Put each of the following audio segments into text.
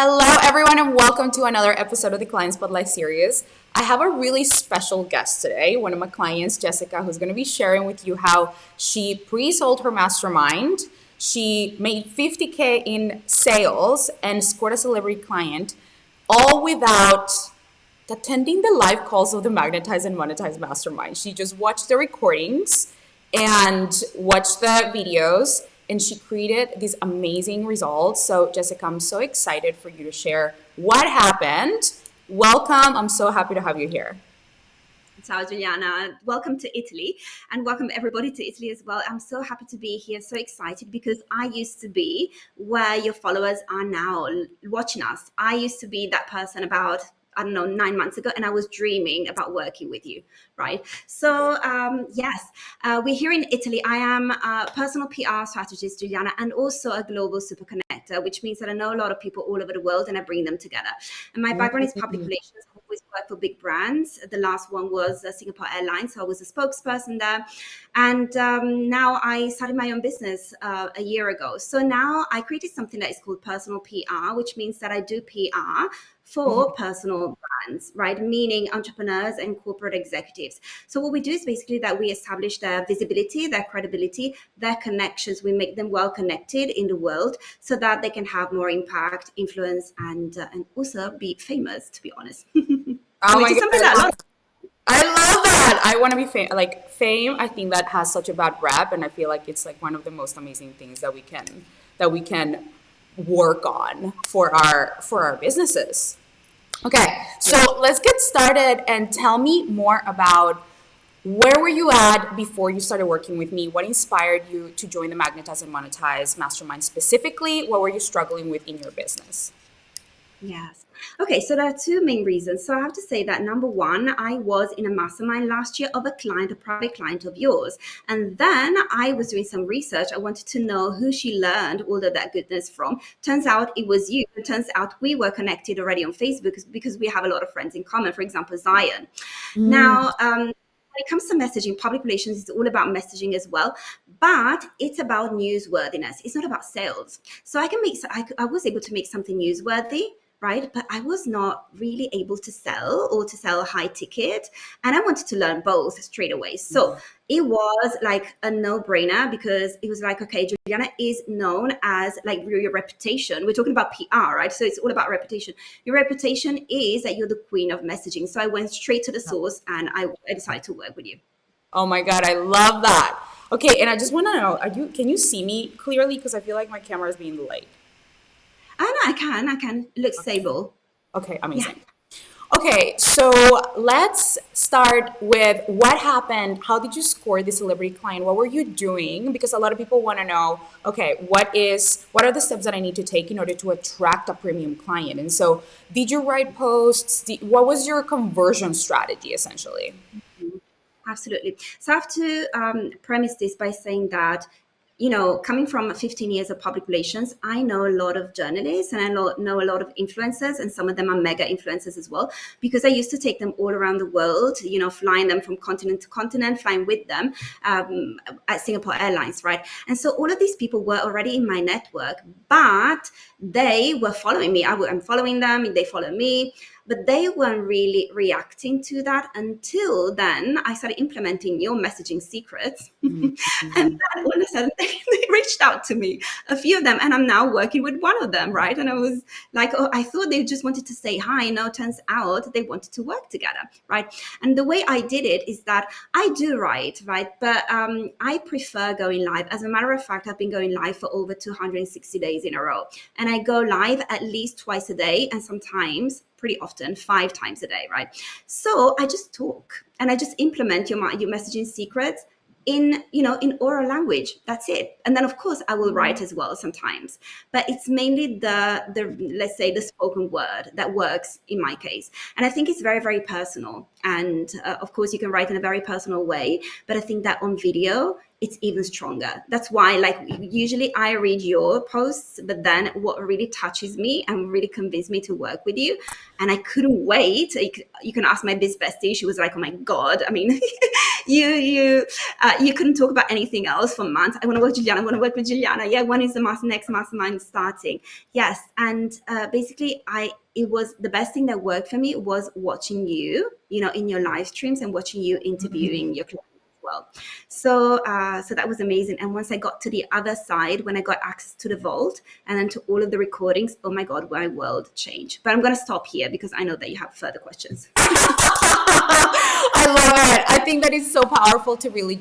Hello, everyone, and welcome to another episode of the Client Spotlight series. I have a really special guest today, one of my clients, Jessica, who's going to be sharing with you how she pre-sold her mastermind. She made 50K in sales and scored a celebrity client, all without attending the live calls of the Magnetize and Monetize Mastermind. She just watched the recordings and watched the videos, and she created these amazing results. So, Jessica, I'm so excited for you to share what happened. Welcome. I'm so happy to have you here. Ciao Giuliana, welcome to Italy and welcome everybody to Italy as well. I'm so happy to be here, so excited because I used to be where your followers are now watching us. I used to be that person about 9 months ago, and I was dreaming about working with you, right? So yes, we're here in Italy. I am a personal PR strategist, Juliana, and also a global super connector, which means that I know a lot of people all over the world and I bring them together. And my background is public relations. I've always worked for big brands. The last one was Singapore Airlines, so I was a spokesperson there. And now I started my own business a year ago. So now I created something that is called personal PR, which means that I do PR for personal brands, right? Meaning entrepreneurs and corporate executives. So what we do is basically that we establish their visibility, their credibility, their connections. We make them well connected in the world so that they can have more impact, influence, and also be famous, to be honest. Oh Which my is something that a lot of I love that. I want to be fame. I think that has such a bad rap, and I feel like it's like one of the most amazing things that we can work on for our businesses. Okay, so let's get started and tell me more about where were you at before you started working with me? What inspired you to join the Magnetize and Monetize Mastermind specifically? What were you struggling with in your business? Yes. Okay, so there are two main reasons. So I have to say that number one, I was in a mastermind last year of a client, a private client of yours. And then I was doing some research. I wanted to know who she learned all of that goodness from. Turns out it was you. It turns out we were connected already on Facebook because we have a lot of friends in common, for example, Zion. Now, when it comes to messaging, public relations is all about messaging as well, but it's about newsworthiness. It's not about sales. So I was able to make something newsworthy, right? But I was not really able to sell or to sell a high ticket. And I wanted to learn both straight away. So it was like a no-brainer because it was like, okay, Juliana is known as like your reputation. We're talking about PR, right? So it's all about reputation. Your reputation is that you're the queen of messaging. So I went straight to the source and I decided to work with you. Oh my God, I love that. Okay, and I just want to know, can you see me clearly? Because I feel like my camera is being delayed. Oh, no, I can. It looks stable. Okay, Yeah. amazing. Okay, so let's start with what happened. How did you score the celebrity client? What were you doing? Because a lot of people want to know, okay, what are the steps that I need to take in order to attract a premium client? And so, did you write posts? What was your conversion strategy essentially? Absolutely. So I have to premise this by saying that, coming from 15 years of public relations, I know a lot of journalists and I know a lot of influencers, and some of them are mega influencers as well, because I used to take them all around the world, flying them from continent to continent, flying with them at Singapore Airlines, right? And so all of these people were already in my network, but they were following me. I'm following them, they follow me. But they weren't really reacting to that until then I started implementing your messaging secrets. And then all of a sudden they reached out to me, a few of them, and I'm now working with one of them, right? And I was like, oh, I thought they just wanted to say hi. No, it turns out they wanted to work together, right? And the way I did it is that I do write, right? But I prefer going live. As a matter of fact, I've been going live for over 260 days in a row. And I go live at least twice a day, and sometimes pretty often 5 times a day, right? So I just talk and I just implement your messaging secrets in oral language. That's it. And then of course I will write as well sometimes, but it's mainly the let's say the spoken word that works in my case. And I think it's very, very personal. And of course you can write in a very personal way, but I think that on video it's even stronger. That's why, like, usually I read your posts, but then what really touches me and really convinced me to work with you, and I couldn't wait. You can ask my biz bestie. She was like, oh my God. I mean, you couldn't talk about anything else for months. I want to work with Juliana. I want to work with Juliana. Yeah, when is the next mastermind starting? Yes, and basically, it was the best thing that worked for me was watching you, in your live streams and watching you interviewing your clients as well. So that was amazing. And once I got to the other side, when I got access to the vault and then to all of the recordings, oh my God, my world changed. But I'm going to stop here because I know that you have further questions. I love it. I think that is so powerful to really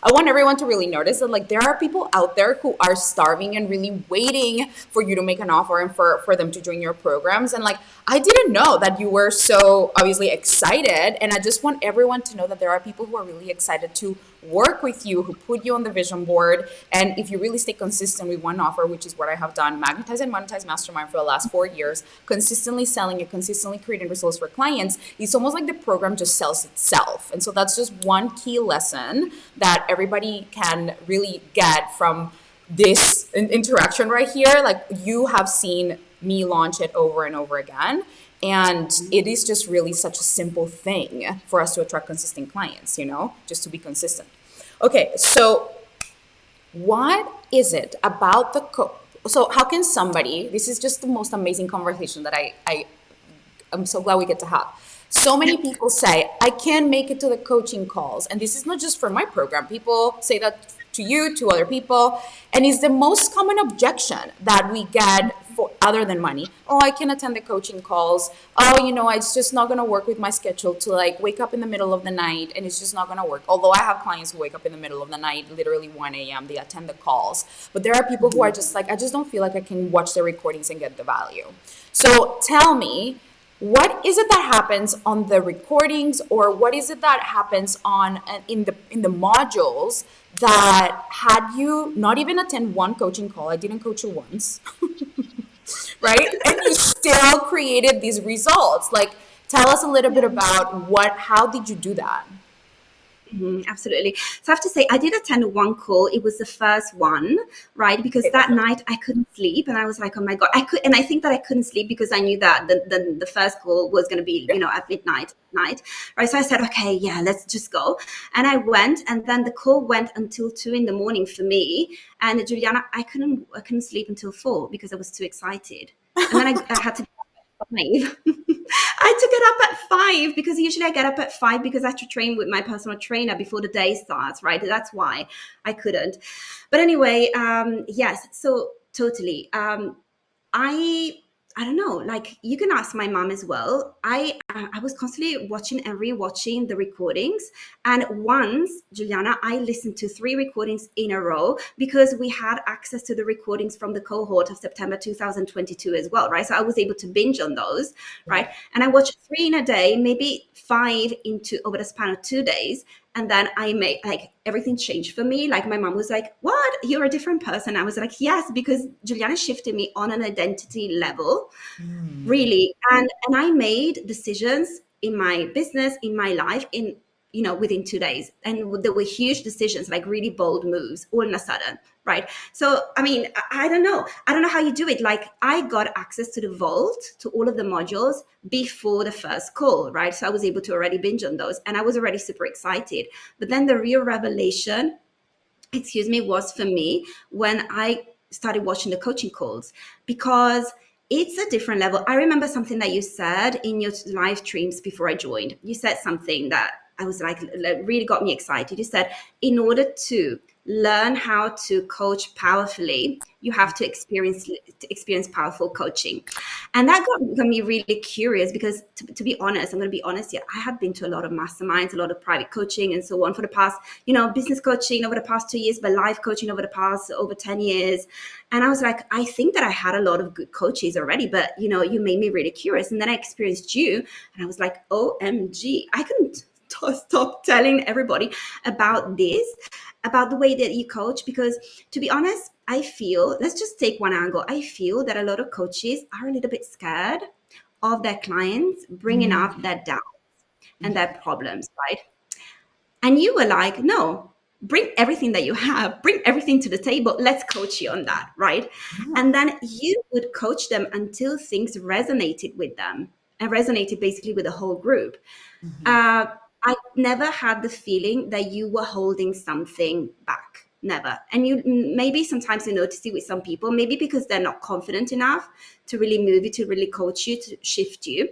I want everyone to really notice that like there are people out there who are starving and really waiting for you to make an offer and for them to join your programs. And like, I didn't know that you were so obviously excited. And I just want everyone to know that there are people who are really excited to work with you, who put you on the vision board. And if you really stay consistent with one offer, which is what I have done, Magnetize and Monetize Mastermind for the last 4 years, consistently selling it, consistently creating results for clients, it's almost like the program just sells itself. And so that's just one key lesson that everybody can really get from this interaction right here. Like you have seen me launch it over and over again. And it is just really such a simple thing for us to attract consistent clients, just to be consistent. Okay, so what is it about so how can somebody, this is just the most amazing conversation that I'm so glad we get to have. So many people say, I can't make it to the coaching calls. And this is not just for my program. People say that to you, to other people. And it's the most common objection that we get for other than money. Oh, I can attend the coaching calls. Oh, it's just not going to work with my schedule to like wake up in the middle of the night, and it's just not going to work. Although I have clients who wake up in the middle of the night, literally 1 a.m., they attend the calls. But there are people who are just like, I just don't feel like I can watch the recordings and get the value. So tell me, what is it that happens on the recordings, or what is it that happens in the modules that had you not even attend one coaching call? I didn't coach you once. Right? And you still created these results. Like, tell us a little bit about how did you do that? Absolutely. So I have to say, I did attend one call. It was the first one, right? Because that night I couldn't sleep, and I was like, "Oh my God!" And I think that I couldn't sleep because I knew that the first call was going to be, at midnight, right? So I said, "Okay, yeah, let's just go." And I went, and then the call went until 2 a.m. for me. And Juliana, I couldn't sleep until 4 because I was too excited, and then I had to. 5. I took it up at 5 because usually I get up at 5 because I have to train with my personal trainer before the day starts, right? That's why I couldn't. But anyway, yes, so totally. I don't know, like you can ask my mom as well. I was constantly watching and rewatching the recordings. And once, Juliana, I listened to 3 recordings in a row because we had access to the recordings from the cohort of September 2022 as well, right? So I was able to binge on those, right? And I watched 3 in a day, maybe 5 over the span of 2 days. And then I made like everything changed for me. Like my mom was like, "What? You're a different person." I was like, "Yes," because Juliana shifted me on an identity level, really. And I made decisions in my business, in my life, within 2 days. And there were huge decisions, like really bold moves all of a sudden, right? So, I mean, I don't know. I don't know how you do it. Like I got access to the vault, to all of the modules before the first call, right? So I was able to already binge on those, and I was already super excited. But then the real revelation, was for me when I started watching the coaching calls, because it's a different level. I remember something that you said in your live streams before I joined. You said something that I was like really got me excited. You said, in order to learn how to coach powerfully, you have to experience powerful coaching. And that got me really curious because to be honest, I'm going to be honest here, I have been to a lot of masterminds, a lot of private coaching and so on for the past, business coaching over the past 2 years, but life coaching over the past over 10 years. And I was like, I think that I had a lot of good coaches already, but you made me really curious. And then I experienced you and I was like, OMG, I couldn't stop telling everybody about the way that you coach, because to be honest, I feel, let's just take one angle. I feel that a lot of coaches are a little bit scared of their clients bringing up their doubts and their problems, right? And you were like, no, bring everything that you have, bring everything to the table. Let's coach you on that, right? And then you would coach them until things resonated with them and resonated basically with the whole group. I never had the feeling that you were holding something back. Never. And you maybe sometimes you notice it with some people, maybe because they're not confident enough to really move you, to really coach you, to shift you,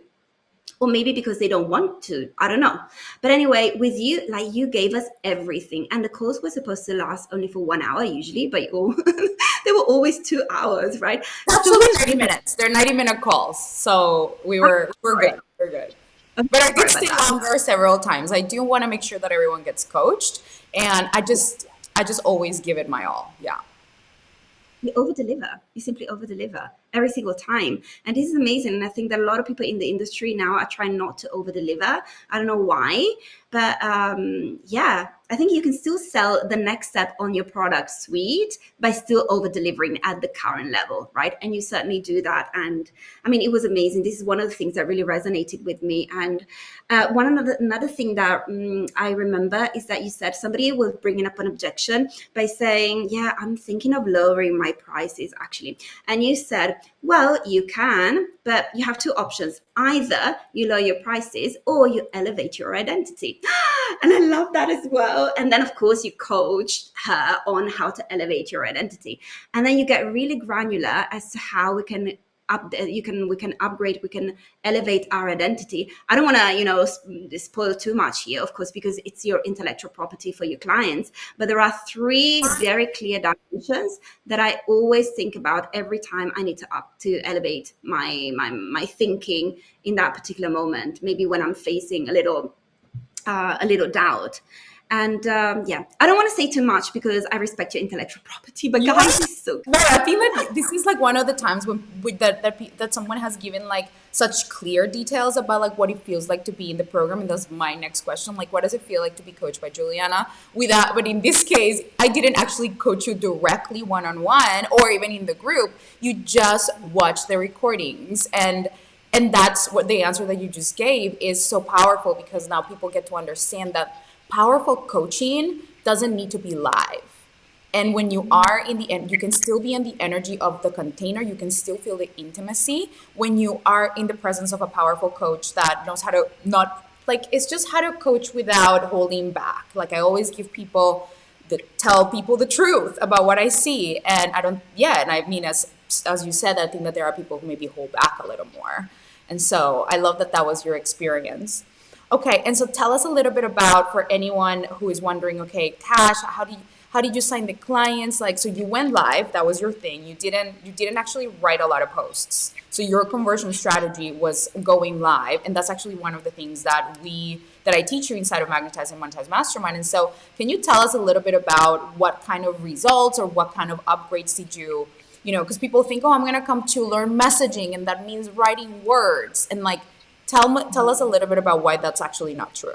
or maybe because they don't want to. I don't know. But anyway, with you, like, you gave us everything, and the calls were supposed to last only for 1 hour usually, but they were always 2 hours, right? So Actually, much 30 goodness. minutes. They're 90-minute calls. So I'm we're sorry. good. We're good. I'm But I sorry did about stay that. longer several times. I do want to make sure that everyone gets coached, and I just always give it my all. Yeah. You over deliver. You simply over deliver every single time. And this is amazing. And I think that a lot of people in the industry now are trying not to over deliver. I don't know why, but yeah, I think you can still sell the next step on your product suite by still over delivering at the current level, right? And you certainly do that. And I mean, it was amazing. This is one of the things that really resonated with me. And another thing that I remember is that you said somebody was bringing up an objection by saying, yeah, I'm thinking of lowering my prices actually. And you said, well, you can, but you have two options. Either you lower your prices or you elevate your identity. And I love that as well. And then, of course, you coached her on how to elevate your identity. And then you get really granular as to how we can upgrade, we can elevate our identity. I don't want to spoil too much here, of course, because it's your intellectual property for your clients, but there are three very clear dimensions that I always think about every time I need to elevate my thinking in that particular moment, maybe when I'm facing a little doubt. And yeah, I don't want to say too much because I respect your intellectual property, but You want guys, it's so No, I feel like this is like one of the times when that someone has given like such clear details about like what it feels like to be in the program, and that's my next question. Like, what does it feel like to be coached by Juliana? Without, but in this case, I didn't actually coach you directly one on one or even in the group. You just watched the recordings, and that's what the answer that you just gave is so powerful, because now people get to understand that powerful coaching doesn't need to be live. And when you are in the end, you can still be in the energy of the container. You can still feel the intimacy when you are in the presence of a powerful coach that knows how to not like, it's just how to coach without holding back. Like, I always give people tell people the truth about what I see. And I don't, yeah. And I mean, as you said, I think that there are people who maybe hold back a little more. And so I love that that was your experience. Okay, and so tell us a little bit about, for anyone who is wondering, okay, Tash, how did you sign the clients? Like, so you went live, that was your thing. You didn't actually write a lot of posts. So your conversion strategy was going live, and that's actually one of the things that I teach you inside of Magnetize and Monetize Mastermind. And so, can you tell us a little bit about what kind of results or what kind of upgrades did you, because people think, oh, I'm going to come to learn messaging, and that means writing words. And like, tell us a little bit about why that's actually not true.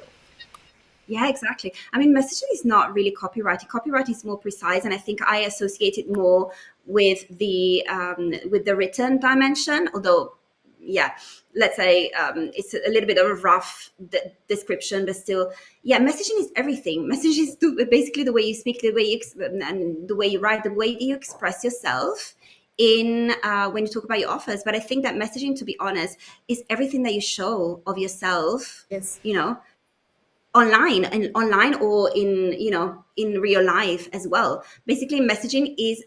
Yeah, exactly. I mean, messaging is not really copywriting. Copyright is more precise, and I think I associate it more with the written dimension. Although, yeah, let's say it's a little bit of a rough description, but still, yeah, messaging is everything. Messaging is basically the way you speak, the way and the way you write, the way you express yourself in when you talk about your offers. But I think that messaging, to be honest, is everything that you show of yourself. Yes. You know, online or in real life as well. Basically, messaging is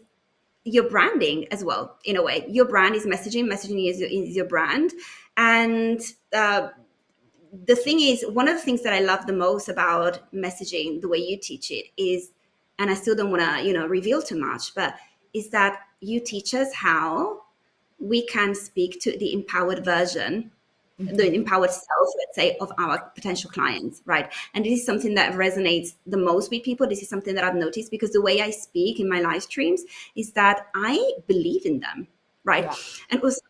your branding as well. In a way, your brand is messaging is your brand. And uh, the thing is, one of the things that I love the most about messaging, the way you teach it, is, and I still don't want to reveal too much, but is that you teach us how we can speak to the empowered version, the empowered self, let's say, of our potential clients, right? And this is something that resonates the most with people. This is something that I've noticed, because the way I speak in my live streams is that I believe in them, right? Yeah. And also,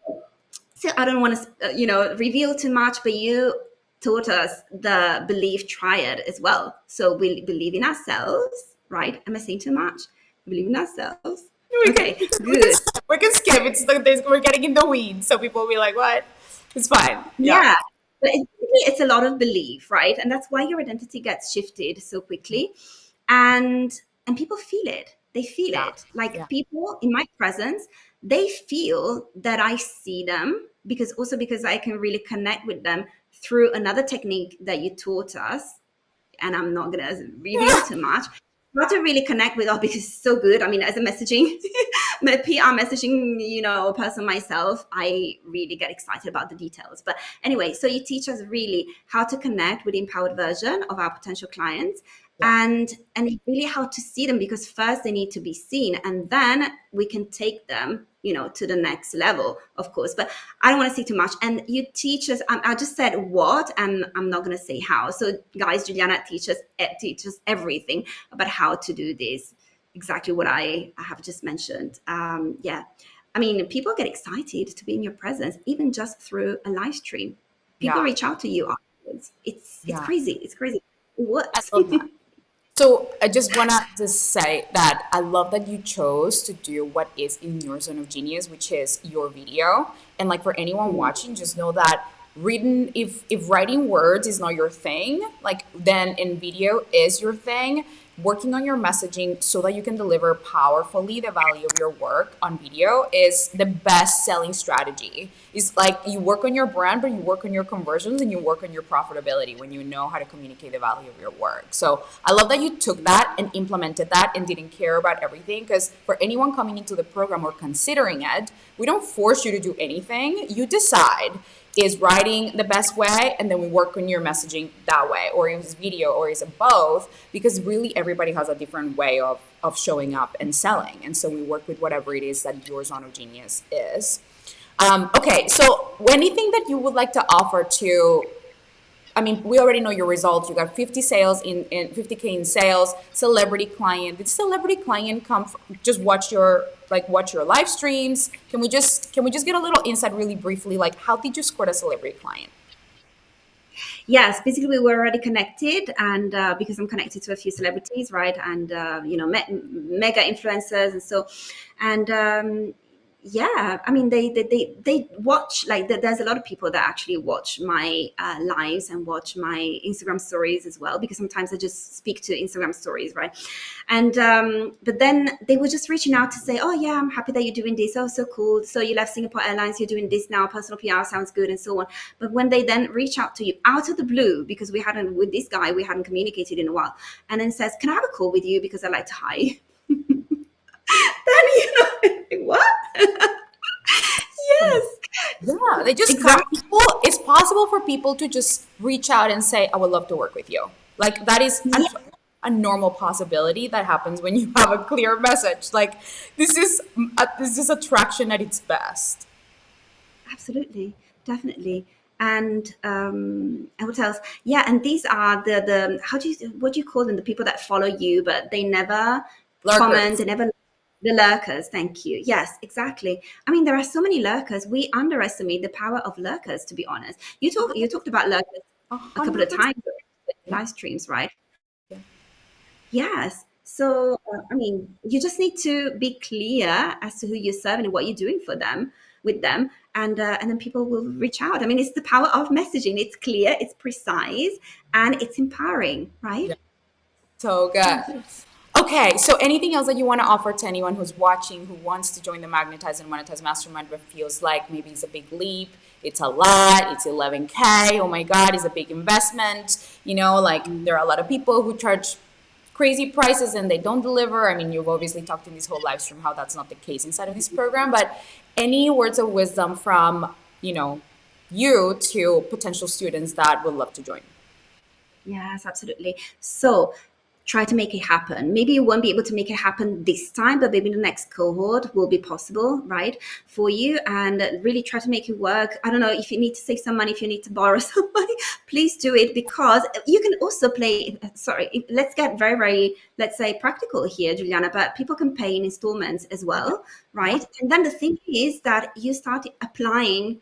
so I don't want to, reveal too much, but you taught us the belief triad as well. So we believe in ourselves, right? Am I saying too much? We believe in ourselves. We can, Okay, we can, we can, good. we can skip. We're getting in the weeds, so people will be like, "What?" It's fine. Yeah. Yeah, but it's a lot of belief, right? And that's why your identity gets shifted so quickly, and people feel it. They feel Yeah. it. Like, Yeah. people in my presence, they feel that I see them, because I can really connect with them through another technique that you taught us. and I'm not going to reveal too much. Not to really connect with, because it's so good. I mean, as a messaging, my PR messaging, person myself, I really get excited about the details. But anyway, so you teach us really how to connect with the empowered version of our potential clients, Yeah. and really how to see them, because first they need to be seen, and then we can take them, to the next level, of course. But I don't want to say too much. And you teach us, I just said what, and I'm not going to say how. So guys, Juliana teaches everything about how to do this, exactly what I have just mentioned. Yeah, I mean, people get excited to be in your presence, even just through a live stream. People Yeah. reach out to you afterwards. It's Yeah. crazy. It's crazy. It I works. love that. So I just want to just say that I love that you chose to do what is in your zone of genius, which is your video. And like for anyone watching, just know that reading, if writing words is not your thing, like then in video is your thing. Working on your messaging so that you can deliver powerfully the value of your work on video is the best selling strategy. It's like you work on your brand, but you work on your conversions and you work on your profitability when you know how to communicate the value of your work. So I love that you took that and implemented that and didn't care about everything, because for anyone coming into the program or considering it, we don't force you to do anything. You decide, is writing the best way, and then we work on your messaging that way, or is video, or is it both, because really everybody has a different way of showing up and selling, and so we work with whatever it is that your zone of genius is. Okay, so anything that you would like to offer to, I mean, we already know your results. You got 50 sales in 50K in sales, celebrity client. Did celebrity client come from, just watch your live streams? Can we just get a little insight really briefly? Like, how did you score a celebrity client? Yes, basically we were already connected, and because I'm connected to a few celebrities, right, and mega influencers, and so, and yeah, I mean, they watch, like there's a lot of people that actually watch my lives and watch my Instagram stories as well, because sometimes I just speak to Instagram stories, right, and but then they were just reaching out to say, oh yeah, I'm happy that you're doing this, oh so cool, so you left Singapore Airlines, you're doing this now, personal PR sounds good, and so on. But when they then reach out to you out of the blue, because with this guy we hadn't communicated in a while, and then says, can I have a call with you because I'd like to hire you? Then what? Yes, Yeah, they just come. exactly. People, it's possible for people to just reach out and say, "I would love to work with you." Like that is a normal possibility that happens when you have a clear message. Like this is attraction at its best. Absolutely, definitely. And what else? Yeah, and these are the what do you call them? The people that follow you, but they never comment, Lurkers. they never, the lurkers. Thank you. Yes, exactly. I mean, there are so many lurkers. We underestimate the power of lurkers. To be honest, you talked about lurkers A a couple hundred of percent. times in Yeah. live streams, right? Yeah. Yes. So, I mean, you just need to be clear as to who you're serving and what you're doing for them, with them, and then people will reach out. I mean, it's the power of messaging. It's clear, it's precise, and it's empowering, right? Yeah. So good. Okay, so anything else that you want to offer to anyone who's watching, who wants to join the Magnetize and Monetize Mastermind, but feels like maybe it's a big leap, it's a lot, it's 11K, oh my God, it's a big investment. Like there are a lot of people who charge crazy prices and they don't deliver. I mean, you've obviously talked in this whole live stream how that's not the case inside of this program, but any words of wisdom from, you to potential students that would love to join? Yes, absolutely. So try to make it happen. Maybe you won't be able to make it happen this time, but maybe the next cohort will be possible, right, for you. And really try to make it work. I don't know if you need to save some money, if you need to borrow some money, please do it, because you can also play. Sorry, let's get very, very, let's say, practical here, Juliana, but people can pay in installments as Okay. well, Yeah. right? And then the thing is that you start applying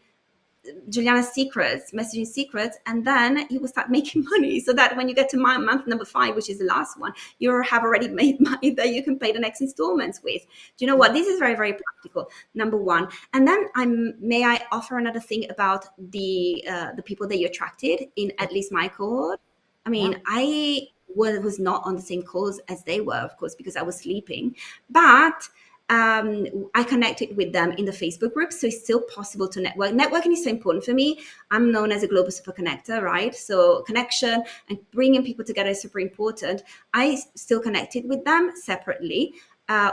Juliana's secrets, messaging secrets, and then you will start making money. So that when you get to month number 5, which is the last one, you have already made money that you can pay the next installments with. Do you know what? This is very, very practical. Number one, and then may I offer another thing about the people that you attracted in at least my cohort? I Yeah. mean, I was not on the same calls as they were, of course, because I was sleeping, but I connected with them in the Facebook group. So it's still possible to network. Networking is so important for me. I'm known as a global super connector, right? So connection and bringing people together is super important. I still connected with them separately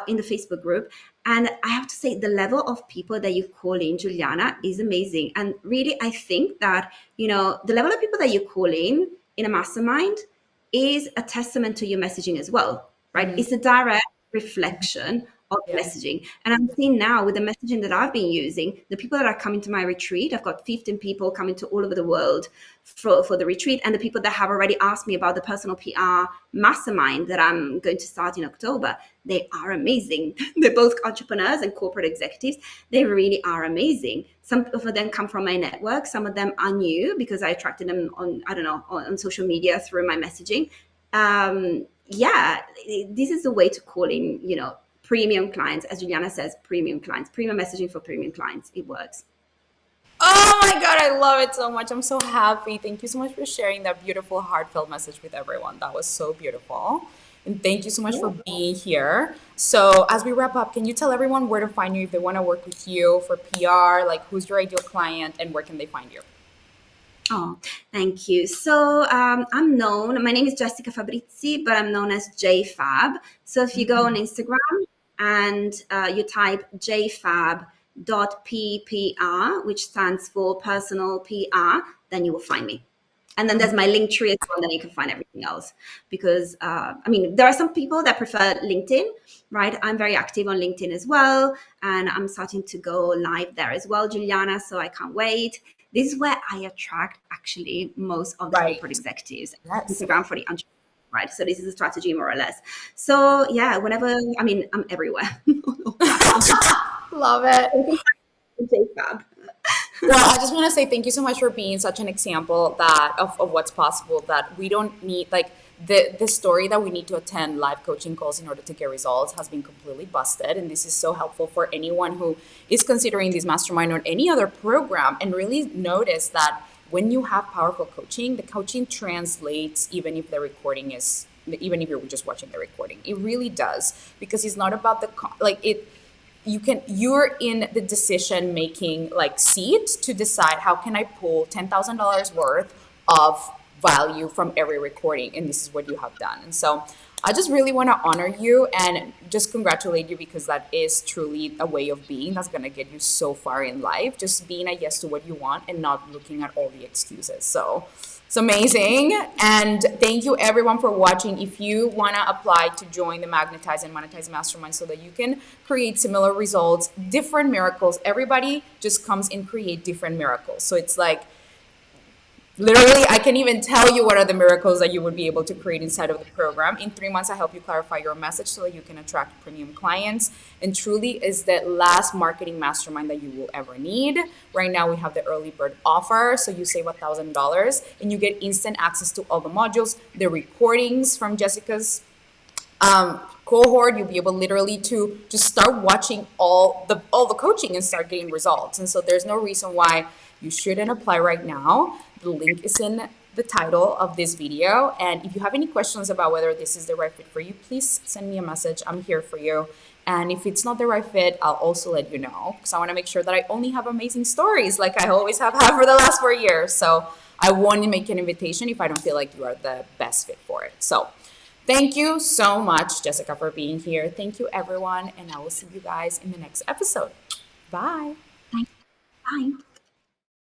in the Facebook group. And I have to say, the level of people that you call in, Juliana, is amazing. And really, I think that, the level of people that you call in a mastermind is a testament to your messaging as well, right? Mhm. It's a direct reflection of Yeah. messaging. And I'm seeing now with the messaging that I've been using, the people that are coming to my retreat, I've got 15 people coming to all over the world for the retreat, and the people that have already asked me about the personal PR mastermind that I'm going to start in October, they are amazing. They're both entrepreneurs and corporate executives. They really are amazing. Some of them come from my network. Some of them are new because I attracted them on, I don't know, on social media through my messaging. Yeah, this is the way to call in, premium clients. As Juliana says, premium clients, premium messaging for premium clients. It works. Oh my God, I love it so much. I'm so happy. Thank you so much for sharing that beautiful, heartfelt message with everyone. That was so beautiful. And thank you so much for Yeah. being here. So, as we wrap up, can you tell everyone where to find you if they want to work with you for PR? Like, who's your ideal client and where can they find you? Oh, thank you. So I'm known, my name is Jessica Fabrizi, but I'm known as JFab. So if you go on Instagram and you type jfab.ppr, which stands for personal PR, then you will find me. And then there's my link tree as well, then you can find everything else. Because, there are some people that prefer LinkedIn, right? I'm very active on LinkedIn as well. And I'm starting to go live there as well, Juliana. So I can't wait. This is where I attract actually most of the corporate Right. executives. Yes. Instagram for the entrepreneurs, right? So this is a strategy more or less. So yeah, whenever, I'm everywhere. All platforms. Love it. JFab. Well, I just want to say thank you so much for being such an example that of what's possible. That we don't need like the story that we need to attend live coaching calls in order to get results has been completely busted, and this is so helpful for anyone who is considering this mastermind or any other program. And really notice that when you have powerful coaching, the coaching translates even if the recording is even if you're just watching the recording. It really does because it's not about like it you're in the decision making like seat to decide how can I pull $10,000 worth of value from every recording, and this is what you have done. And so I just really want to honor you and just congratulate you because that is truly a way of being that's going to get you so far in life, just being a yes to what you want and not looking at all the excuses. So it's amazing. And thank you everyone for watching. If you want to apply to join the Magnetize and Monetize Mastermind so that you can create similar results, different miracles, everybody just comes and create different miracles. So it's like literally, I can even tell you what are the miracles that you would be able to create inside of the program. In 3 months, I help you clarify your message so that you can attract premium clients. And truly is the last marketing mastermind that you will ever need. Right now, we have the early bird offer. So you save $1,000 and you get instant access to all the modules, the recordings from Jessica's cohort. You'll be able literally to just start watching all the coaching and start getting results. And so there's no reason why you shouldn't apply right now. The link is in the title of this video. And if you have any questions about whether this is the right fit for you, please send me a message. I'm here for you. And if it's not the right fit, I'll also let you know because I want to make sure that I only have amazing stories like I always have had for the last 4 years. So I won't make an invitation if I don't feel like you are the best fit for it. So thank you so much, Jessica, for being here. Thank you, everyone. And I will see you guys in the next episode. Bye. Thanks. Bye.